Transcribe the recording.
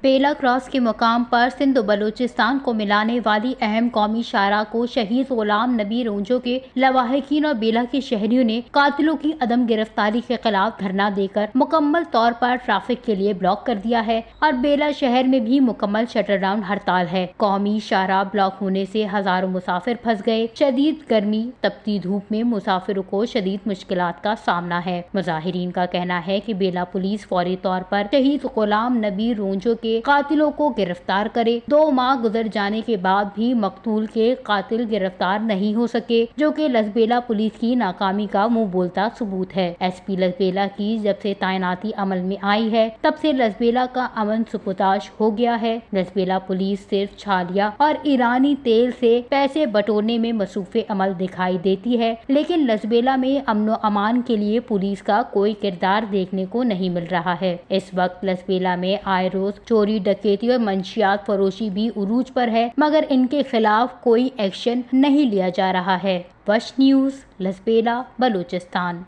बेला cross के मुकाम पर सिंध बलूचिस्तान को मिलाने वाली अहम कौमी शाहराह को शहीद गुलाम नबी रोंजो के लवाहिकीन और बेला के शहरियों ने कातिलों की अदम गिरफ्तारी के खिलाफ धरना देकर मुकम्मल तौर पर ट्रैफिक के लिए ब्लॉक कर दिया है और बेला शहर में भी मुकम्मल शटर डाउन हड़ताल है। कौमी शाहराह ब्लॉक होने से हजारों मुसाफिर फंस गए। शदीद गर्मी तपती धूप में मुसाफिरों को शदीद मुश्किलात का सामना है। मुजाहिरीन का कहना है कि बेला पुलिस फौरी तौर पर शहीद गुलाम नबी रोंजो के कातिलों को गिरफ्तार करे। 2 माह गुजर जाने के बाद भी मकतूल के कातिल गिरफ्तार नहीं हो सके, जो कि लसबेला पुलिस की नाकामी का मुंह बोलता सबूत है। एसपी लसबेला की जब से तैनाती अमल में आई है तब से लसबेला का अमन सुपुताश हो गया है। लसबेला पुलिस सिर्फ छालिया और ईरानी तेल से पैसे बटोरने में मसरूफे अमल दिखाई देती है, लेकिन लसबेला में अमनो अमान के लिए पुलिस का कोई किरदार देखने को नहीं मिल रहा है। इस वक्त लसबेला में आए रोज चोरी, डकैती और मंशियात फरोशी भी उरूज पर है, मगर इनके खिलाफ कोई एक्शन नहीं लिया जा रहा है। वश न्यूज़, लसबेला, बलूचिस्तान।